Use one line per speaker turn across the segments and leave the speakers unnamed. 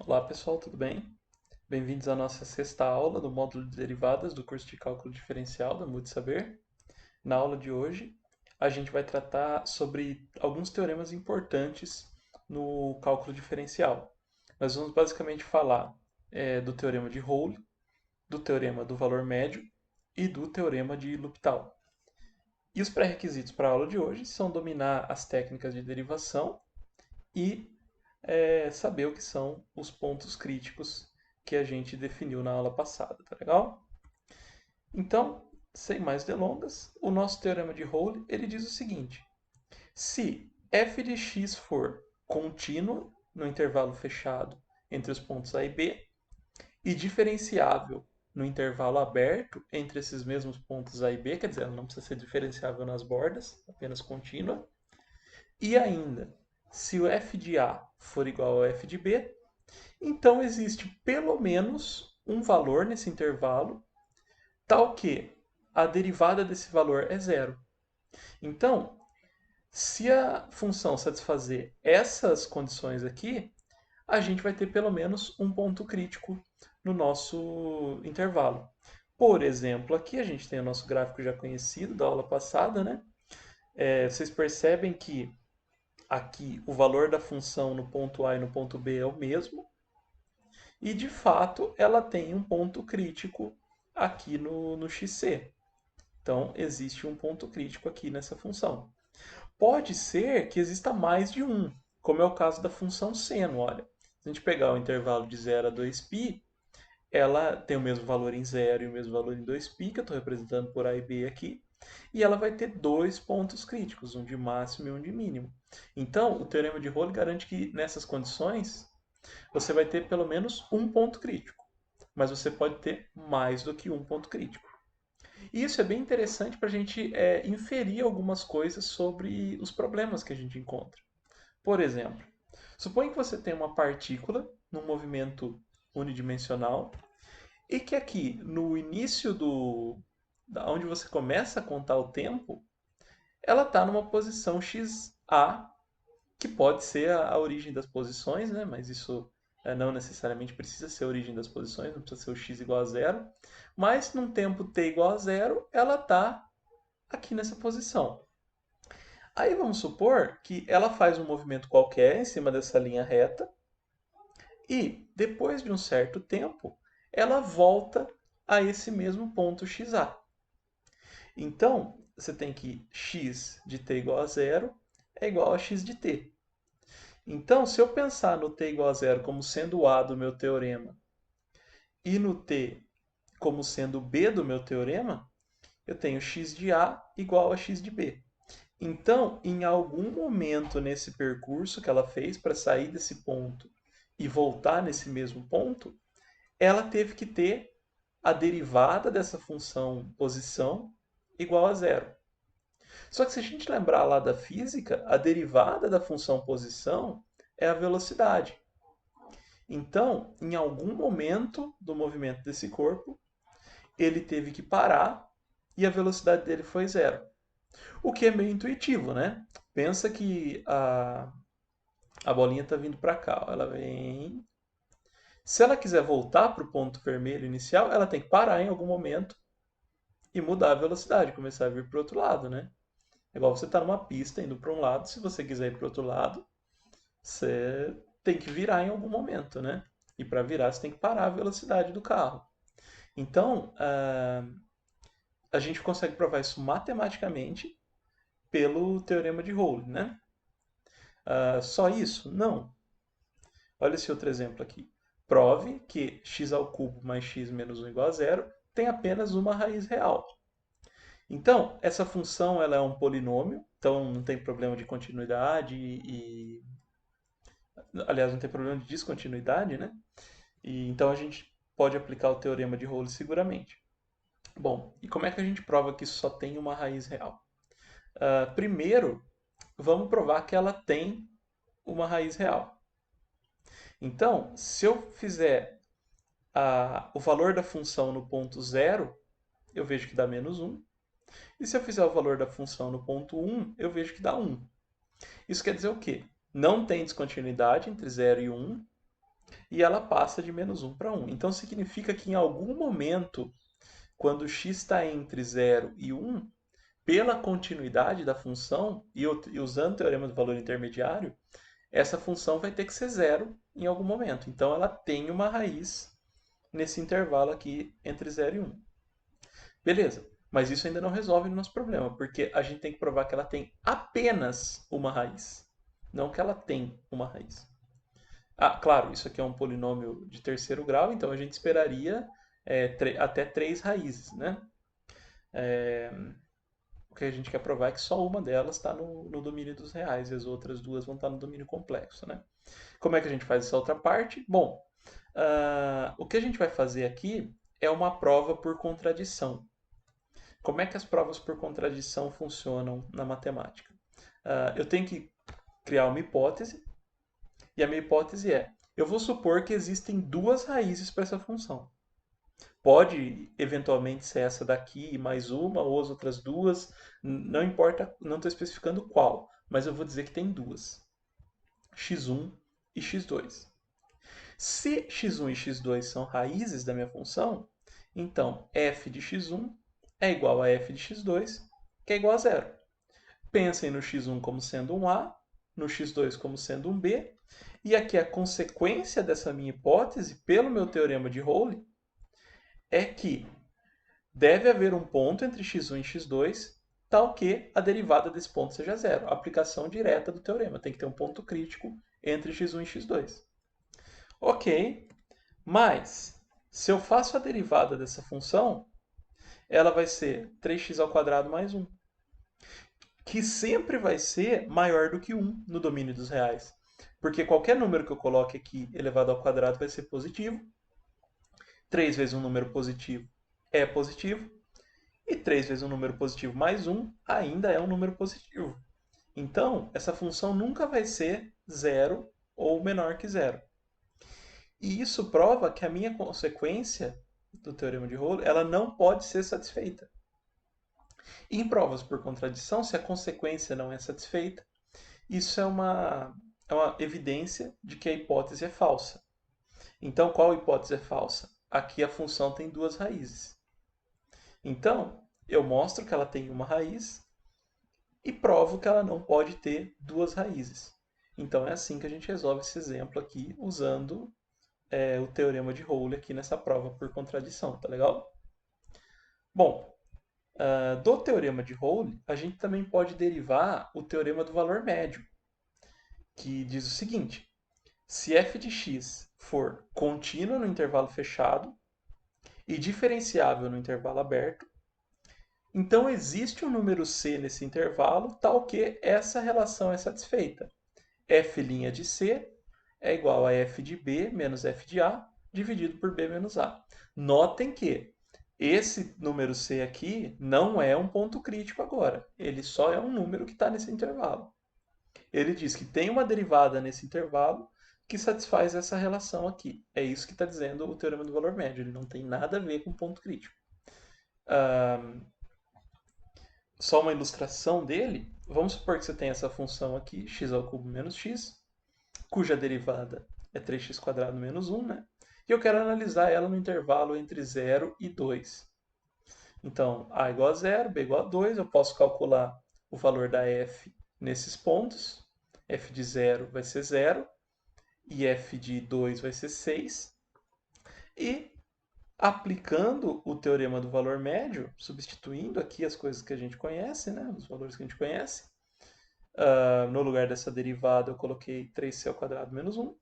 Olá pessoal, tudo bem? Bem-vindos à nossa sexta aula do módulo de derivadas do curso de Cálculo Diferencial da Mude Saber. Na aula de hoje, a gente vai tratar sobre alguns teoremas importantes no cálculo diferencial. Nós vamos basicamente falar do teorema de Rolle, do teorema do valor médio e do teorema de L'Hopital. E os pré-requisitos para a aula de hoje são dominar as técnicas de derivação e saber o que são os pontos críticos que a gente definiu na aula passada, tá legal? Então, sem mais delongas, o nosso teorema de Rolle ele diz o seguinte: se f de x for contínuo no intervalo fechado entre os pontos A e B e diferenciável no intervalo aberto entre esses mesmos pontos A e B, quer dizer, ela não precisa ser diferenciável nas bordas, apenas contínua, e ainda, se o f de A for igual ao f de B, então existe pelo menos um valor nesse intervalo, tal que a derivada desse valor é zero. Então, se a função satisfazer essas condições aqui, a gente vai ter pelo menos um ponto crítico no nosso intervalo. Por exemplo, aqui a gente tem o nosso gráfico já conhecido da aula passada, né? Vocês percebem que aqui o valor da função no ponto A e no ponto B é o mesmo, e de fato ela tem um ponto crítico aqui no XC. Então existe um ponto crítico aqui nessa função. Pode ser que exista mais de um, como é o caso da função seno. Olha, se a gente pegar o intervalo de 0 a 2π, ela tem o mesmo valor em 0 e o mesmo valor em 2π, que eu estou representando por A e B aqui, e ela vai ter dois pontos críticos, um de máximo e um de mínimo. Então, o teorema de Rolle garante que nessas condições você vai ter pelo menos um ponto crítico, mas você pode ter mais do que um ponto crítico. E isso é bem interessante para a gente inferir algumas coisas sobre os problemas que a gente encontra. Por exemplo, suponha que você tem uma partícula num movimento unidimensional e que aqui no início onde você começa a contar o tempo, ela está numa posição xa, que pode ser a origem das posições, né? Mas isso não necessariamente precisa ser a origem das posições, não precisa ser o x igual a zero. Mas num tempo t igual a zero, ela está aqui nessa posição. Aí vamos supor que ela faz um movimento qualquer em cima dessa linha reta e depois de um certo tempo, ela volta a esse mesmo ponto xa. Então, você tem que x de t igual a zero é igual a x de t. Então, se eu pensar no t igual a zero como sendo o a do meu teorema e no t como sendo o b do meu teorema, eu tenho x de a igual a x de b. Então, em algum momento nesse percurso que ela fez para sair desse ponto e voltar nesse mesmo ponto, ela teve que ter a derivada dessa função posição igual a zero. Só que se a gente lembrar lá da física, a derivada da função posição é a velocidade. Então, em algum momento do movimento desse corpo, ele teve que parar e a velocidade dele foi zero. O que é meio intuitivo, né? Pensa que a bolinha está vindo para cá. Ela vem. Se ela quiser voltar para o ponto vermelho inicial, ela tem que parar em algum momento e mudar a velocidade, começar a vir para o outro lado, né? É igual você estar tá numa pista indo para um lado, se você quiser ir para o outro lado, você tem que virar em algum momento, né? E para virar, você tem que parar a velocidade do carro. Então, a gente consegue provar isso matematicamente pelo teorema de Rolle, né? Só isso? Não. Olha esse outro exemplo aqui. Prove que x ao cubo mais x menos 1 igual a zero tem apenas uma raiz real. Então, essa função ela é um polinômio, então não tem problema de continuidade aliás, não tem problema de descontinuidade, né? E então a gente pode aplicar o teorema de Rolle seguramente. Bom, e como é que a gente prova que isso só tem uma raiz real? Primeiro, vamos provar que ela tem uma raiz real. Então, se eu fizer o valor da função no ponto zero, eu vejo que dá menos 1. E se eu fizer o valor da função no ponto 1, eu vejo que dá 1. Isso quer dizer o quê? Não tem descontinuidade entre 0 e 1. e ela passa de menos 1 para 1. Então significa que em algum momento, quando x está entre 0 e 1, pela continuidade da função, e usando o teorema do valor intermediário, essa função vai ter que ser zero em algum momento. Então ela tem uma raiz nesse intervalo aqui entre 0 e 1. Beleza, mas isso ainda não resolve o nosso problema, porque a gente tem que provar que ela tem apenas uma raiz, não que ela tem uma raiz. Ah, claro, isso aqui é um polinômio de terceiro grau, então a gente esperaria até 3 raízes, né? O que a gente quer provar é que só uma delas está no domínio dos reais e as outras duas vão estar no domínio complexo, né? Como é que a gente faz essa outra parte? Bom, o que a gente vai fazer aqui é uma prova por contradição. Como é que as provas por contradição funcionam na matemática? Eu tenho que criar uma hipótese, e a minha hipótese é: eu vou supor que existem duas raízes para essa função. Pode eventualmente ser essa daqui mais uma, ou as outras duas, não importa, não estou especificando qual, mas eu vou dizer que tem duas: x1 e x2. Se x1 e x2 são raízes da minha função, então f de x1 é igual a f de x2, que é igual a zero. Pensem no x1 como sendo um A, no x2 como sendo um B, e aqui a consequência dessa minha hipótese, pelo meu teorema de Rowley, é que deve haver um ponto entre x1 e x2, tal que a derivada desse ponto seja zero. A aplicação direta do teorema. Tem que ter um ponto crítico entre x1 e x2. Ok, mas se eu faço a derivada dessa função, ela vai ser 3x ao quadrado mais 1, que sempre vai ser maior do que 1 no domínio dos reais. Porque qualquer número que eu coloque aqui elevado ao quadrado vai ser positivo. 3 vezes um número positivo é positivo. E 3 vezes um número positivo mais 1 ainda é um número positivo. Então, essa função nunca vai ser zero ou menor que zero. E isso prova que a minha consequência do teorema de Rowley, ela não pode ser satisfeita. Em provas por contradição, se a consequência não é satisfeita, isso é uma evidência de que a hipótese é falsa. Então, qual hipótese é falsa? Aqui a função tem duas raízes. Então, eu mostro que ela tem uma raiz e provo que ela não pode ter duas raízes. Então, é assim que a gente resolve esse exemplo aqui, usando o teorema de Rowley aqui nessa prova por contradição, tá legal? Bom, do teorema de Rowley, a gente também pode derivar o teorema do valor médio, que diz o seguinte: se f de x for contínuo no intervalo fechado e diferenciável no intervalo aberto, então existe um número c nesse intervalo tal que essa relação é satisfeita. F' de c é igual a f de b menos f de a dividido por b menos a. Notem que esse número c aqui não é um ponto crítico agora. Ele só é um número que está nesse intervalo. Ele diz que tem uma derivada nesse intervalo que satisfaz essa relação aqui. É isso que está dizendo o teorema do valor médio. Ele não tem nada a ver com ponto crítico. Só uma ilustração dele. Vamos supor que você tem essa função aqui, x ao cubo menos x, cuja derivada é 3x² menos 1, né? E eu quero analisar ela no intervalo entre 0 e 2. Então, a igual a 0, b igual a 2, eu posso calcular o valor da f nesses pontos. F de 0 vai ser 0 e f de 2 vai ser 6. E aplicando o teorema do valor médio, substituindo aqui as coisas que a gente conhece, né, os valores que a gente conhece, no lugar dessa derivada eu coloquei 3c² menos 1,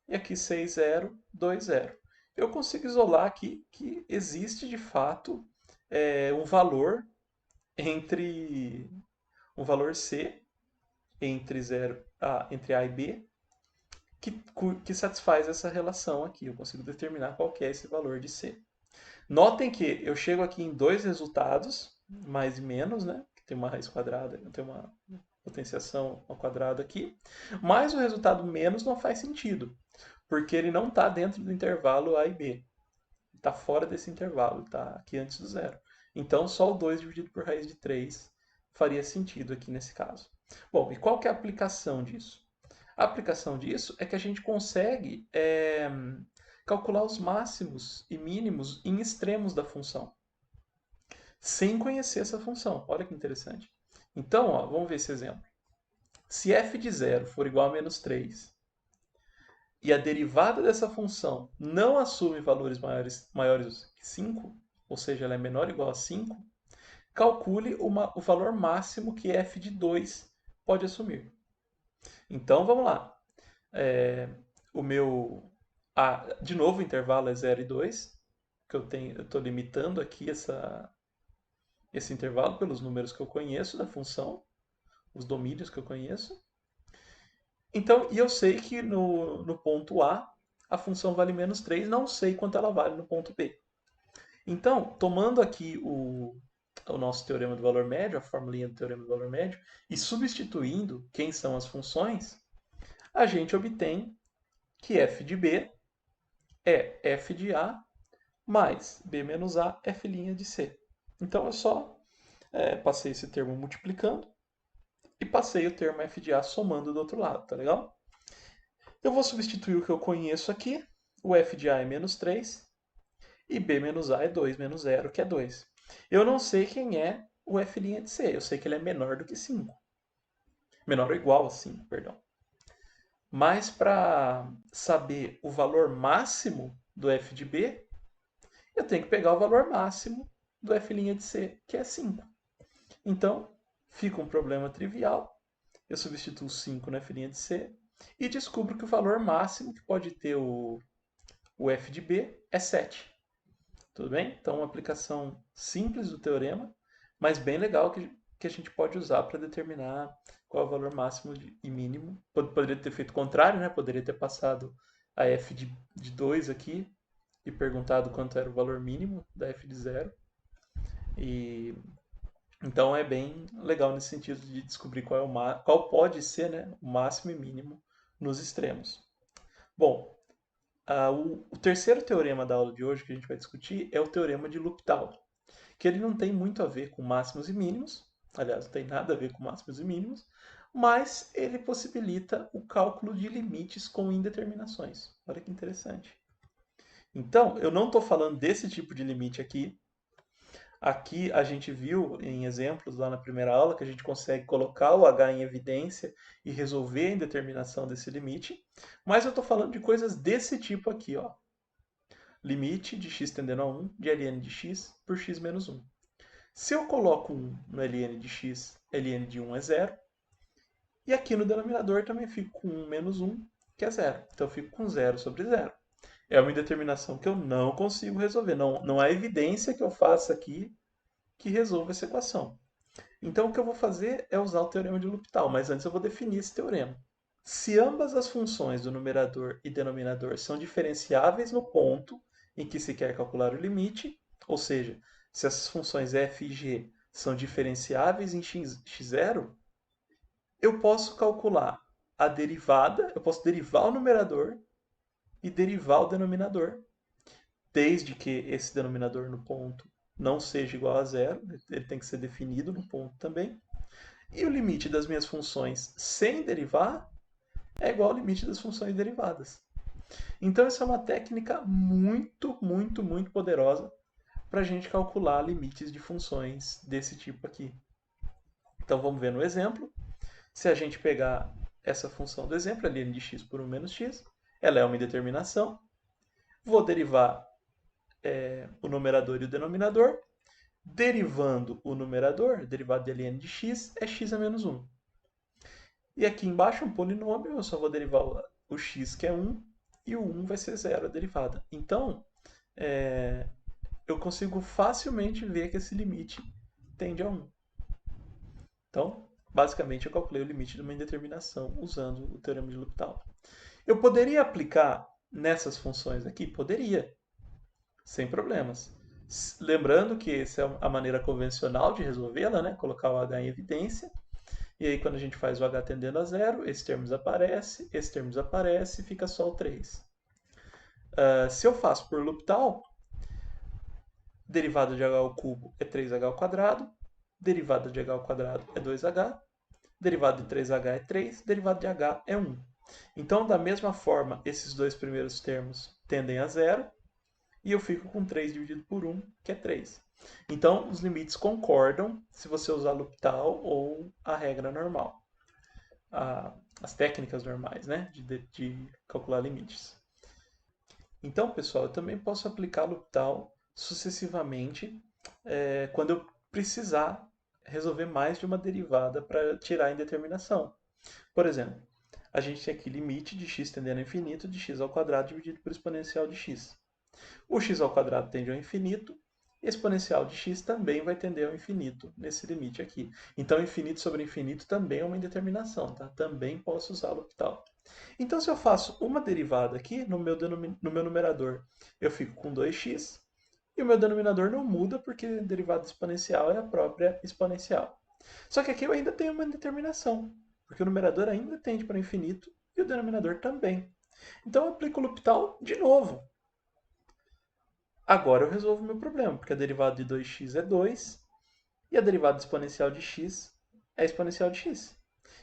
e aqui 6, 0, 2, 0. Eu consigo isolar aqui que existe de fato um valor entre um valor c entre, entre a e b que satisfaz essa relação aqui. Eu consigo determinar qual que é esse valor de c. Notem que eu chego aqui em dois resultados, mais e menos, né? Que tem uma raiz quadrada, tem uma potenciação ao quadrado aqui. Mas o resultado menos não faz sentido, porque ele não está dentro do intervalo A e B. Está fora desse intervalo, está aqui antes do zero. Então, só o 2 dividido por raiz de 3 faria sentido aqui nesse caso. Bom, e qual que é a aplicação disso? A aplicação disso é que a gente consegue calcular os máximos e mínimos em extremos da função, sem conhecer essa função. Olha que interessante. Então, ó, vamos ver esse exemplo. Se f de 0 for igual a menos 3 e a derivada dessa função não assume valores maiores que 5, ou seja, ela é menor ou igual a 5, calcule o valor máximo que f de 2 pode assumir. Então, vamos lá. O meu... de novo, o intervalo é 0 e 2, que eu estou limitando aqui esse intervalo pelos números que eu conheço da função, os domínios que eu conheço. Então, e eu sei que no ponto a função vale menos 3, não sei quanto ela vale no ponto B. Então, tomando aqui o nosso teorema do valor médio, a formulinha do teorema do valor médio, e substituindo quem são as funções, a gente obtém que f de B é f de A mais B menos A f' de C. Então, eu só passei esse termo multiplicando e passei o termo f de A somando do outro lado, tá legal? Eu vou substituir o que eu conheço aqui, o f de A é menos 3, e B menos A é 2 menos 0, que é 2. Eu não sei quem é o f' de C, eu sei que ele é menor do que 5. Menor ou igual a 5, perdão. Mas para saber o valor máximo do f de B, eu tenho que pegar o valor máximo do f' de C, que é 5. Então, fica um problema trivial. Eu substituo 5 no f' de C e descubro que o valor máximo que pode ter o f de B é 7. Tudo bem? Então, uma aplicação simples do teorema, mas bem legal que a gente pode usar para determinar qual é o valor máximo e mínimo. Poderia ter feito o contrário, né? Poderia ter passado a f de 2 aqui e perguntado quanto era o valor mínimo da f de 0. E então é bem legal nesse sentido de descobrir qual pode ser, né, o máximo e mínimo nos extremos. Bom, o terceiro teorema da aula de hoje que a gente vai discutir é o teorema de L'Hopital, que ele não tem muito a ver com máximos e mínimos, aliás, não tem nada a ver com máximos e mínimos, mas ele possibilita o cálculo de limites com indeterminações. Olha que interessante. Então, eu não estou falando desse tipo de limite aqui. Aqui a gente viu em exemplos lá na primeira aula que a gente consegue colocar o h em evidência e resolver a indeterminação desse limite, mas eu estou falando de coisas desse tipo aqui, ó. Limite de x tendendo a 1 de ln de x por x menos 1. Se eu coloco 1 no ln de x, ln de 1 é 0, e aqui no denominador também fico com 1 menos 1, que é 0. Então eu fico com 0 sobre 0. É uma indeterminação que eu não consigo resolver. Não há evidência que eu faça aqui que resolva essa equação. Então o que eu vou fazer é usar o teorema de L'Hopital, mas antes eu vou definir esse teorema. Se ambas as funções do numerador e denominador são diferenciáveis no ponto em que se quer calcular o limite, ou seja, se essas funções f e g são diferenciáveis em x0, eu posso calcular a derivada, eu posso derivar o numerador e derivar o denominador, desde que esse denominador no ponto não seja igual a zero, ele tem que ser definido no ponto também. E o limite das minhas funções sem derivar é igual ao limite das funções derivadas. Então, essa é uma técnica muito, muito, muito poderosa para a gente calcular limites de funções desse tipo aqui. Então, vamos ver no exemplo. Se a gente pegar essa função do exemplo, ln de x por 1 menos x, ela é uma indeterminação. Vou derivar o numerador e o denominador. Derivando o numerador, derivado de ln de x, é x a menos 1. E aqui embaixo, um polinômio, eu só vou derivar o x, que é 1, e o 1 vai ser 0, a derivada. Então, eu consigo facilmente ver que esse limite tende a 1. Então, basicamente, eu calculei o limite de uma indeterminação usando o teorema de L'Hopital. Eu poderia aplicar nessas funções aqui? Poderia, sem problemas. Lembrando que essa é a maneira convencional de resolvê-la, né? Colocar o h em evidência. E aí, quando a gente faz o h tendendo a zero, esse termo desaparece e fica só o 3. Se eu faço por L'Hopital, derivada de h ao cubo é 3h ao quadrado, derivada de h ao quadrado é 2h, derivada de 3h é 3, derivada de h é 1. Então, da mesma forma, esses dois primeiros termos tendem a zero, e eu fico com 3 dividido por 1, que é 3. Então, os limites concordam se você usar L'Hopital ou a regra normal, as técnicas normais, né, de calcular limites. Então, pessoal, eu também posso aplicar L'Hopital sucessivamente quando eu precisar resolver mais de uma derivada para tirar a indeterminação. Por exemplo, a gente tem aqui limite de x tendendo ao infinito de x ao quadrado dividido por exponencial de x. O x ao quadrado tende ao infinito, exponencial de x também vai tender ao infinito nesse limite aqui. Então, infinito sobre infinito também é uma indeterminação, tá? Também posso usar L'Hopital. Então, se eu faço uma derivada aqui no meu numerador, eu fico com 2x, e o meu denominador não muda porque a derivada exponencial é a própria exponencial. Só que aqui eu ainda tenho uma indeterminação, porque o numerador ainda tende para o infinito e o denominador também. Então eu aplico o L'Hopital de novo. Agora eu resolvo o meu problema, porque a derivada de 2x é 2 e a derivada exponencial de x é exponencial de x.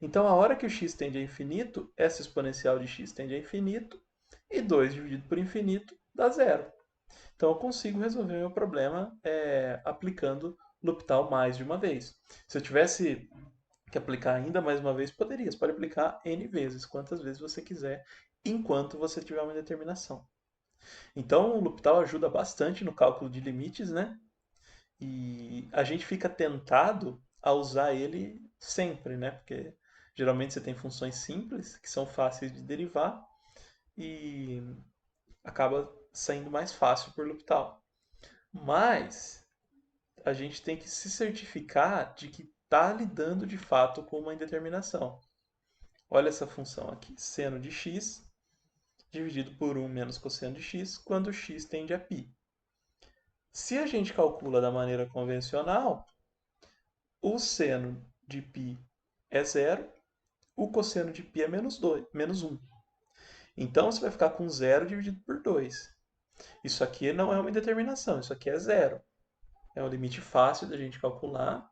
Então, a hora que o x tende a infinito, essa exponencial de x tende a infinito, e 2 dividido por infinito dá zero. Então, eu consigo resolver meu problema aplicando L'Hopital mais de uma vez. Se eu tivesse que aplicar ainda mais uma vez, poderia. Você pode aplicar n vezes, quantas vezes você quiser, enquanto você tiver uma determinação. Então, o L'Hopital ajuda bastante no cálculo de limites, né? E a gente fica tentado a usar ele sempre, né? Porque geralmente você tem funções simples, que são fáceis de derivar, e acaba saindo mais fácil por L'Hopital. Mas a gente tem que se certificar de que está lidando de fato com uma indeterminação. Olha essa função aqui, seno de x dividido por 1 menos cosseno de x, quando x tende a π. Se a gente calcula da maneira convencional, o seno de π é zero, o cosseno de π é menos 1. Então você vai ficar com zero dividido por 2. Isso aqui não é uma indeterminação, isso aqui é zero. É um limite fácil da gente calcular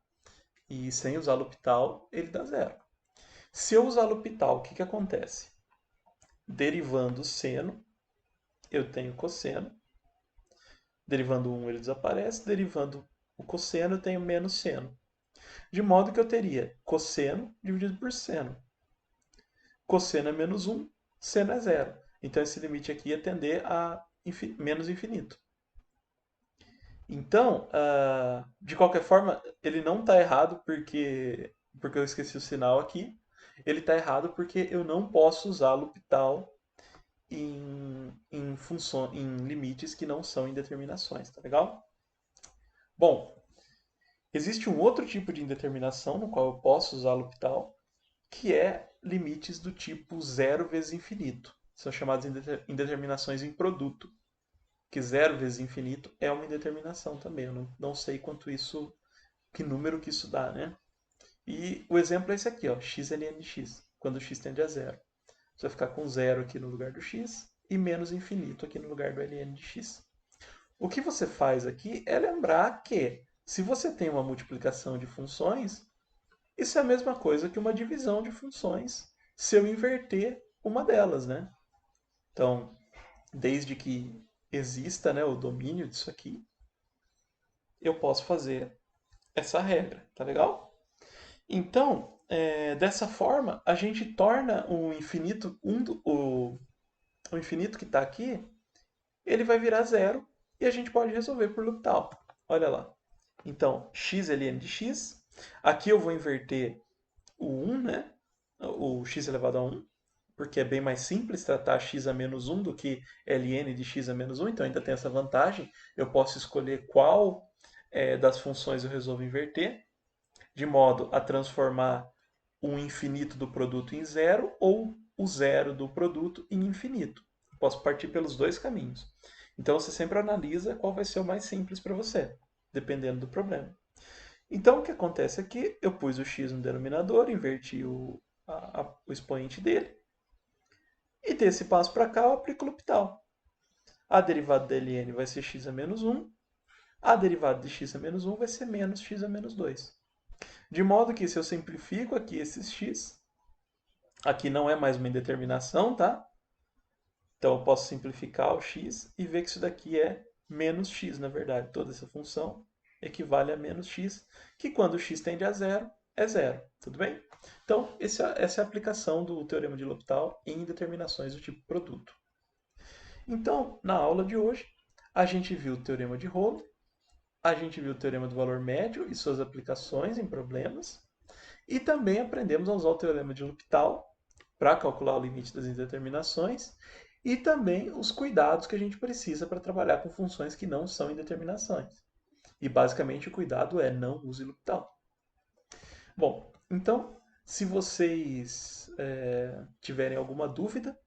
e sem usar L'Hopital ele dá zero. Se eu usar L'Hopital, o que, que acontece? Derivando o seno, eu tenho cosseno. Derivando 1 ele desaparece, derivando o cosseno eu tenho menos seno. De modo que eu teria cosseno dividido por seno. Cosseno é menos 1, seno é zero. Então esse limite aqui ia tender a menos infinito. Então, de qualquer forma, ele não está errado porque eu esqueci o sinal aqui. Ele está errado porque eu não posso usar L'Hopital em limites que não são indeterminações, tá legal? Bom, existe um outro tipo de indeterminação no qual eu posso usar L'Hopital, que é limites do tipo zero vezes infinito. São chamadas indeterminações em produto, que zero vezes infinito é uma indeterminação também. Eu não sei que número que isso dá, né? E o exemplo é esse aqui, ó, x ln de x, quando x tende a zero. Você vai ficar com zero aqui no lugar do x e menos infinito aqui no lugar do ln de x. O que você faz aqui é lembrar que se você tem uma multiplicação de funções, isso é a mesma coisa que uma divisão de funções se eu inverter uma delas, né? Então, desde que exista, né, o domínio disso aqui, eu posso fazer essa regra, tá legal? Então, dessa forma, a gente torna o infinito, o infinito que está aqui, ele vai virar zero e a gente pode resolver por L'Hopital. Olha lá. Então, x ln de x. Aqui eu vou inverter o 1, né? O x elevado a 1, porque é bem mais simples tratar x a menos 1 do que ln de x a menos 1, então ainda tem essa vantagem. Eu posso escolher qual das funções eu resolvo inverter, de modo a transformar o infinito do produto em zero ou o zero do produto em infinito. Posso partir pelos dois caminhos. Então você sempre analisa qual vai ser o mais simples para você, dependendo do problema. Então o que acontece aqui? Eu pus o x no denominador, inverti o expoente dele, e desse passo para cá eu aplico o L'Hopital. A derivada da ln vai ser x a menos 1, a derivada de x a menos 1 vai ser menos x a menos 2. De modo que se eu simplifico aqui esses x, Aqui não é mais uma indeterminação, tá? Então eu posso simplificar o x e ver que isso daqui é menos x, na verdade. Toda essa função equivale a menos x, que quando x tende a zero, é zero. Tudo bem? Então, essa é a aplicação do teorema de L'Hopital em determinações do tipo produto. Então, na aula de hoje, a gente viu o teorema de Rolo, a gente viu o teorema do valor médio e suas aplicações em problemas, e também aprendemos a usar o teorema de L'Hopital para calcular o limite das indeterminações e também os cuidados que a gente precisa para trabalhar com funções que não são indeterminações. E basicamente o cuidado é não use L'Hopital. Bom, então, se vocês tiverem alguma dúvida,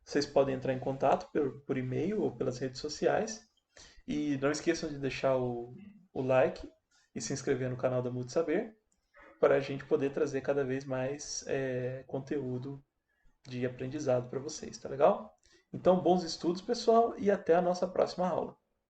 vocês podem entrar em contato por e-mail ou pelas redes sociais. E não esqueçam de deixar o like e se inscrever no canal da Multisaber para a gente poder trazer cada vez mais conteúdo de aprendizado para vocês, tá legal? Então, bons estudos, pessoal, e até a nossa próxima aula.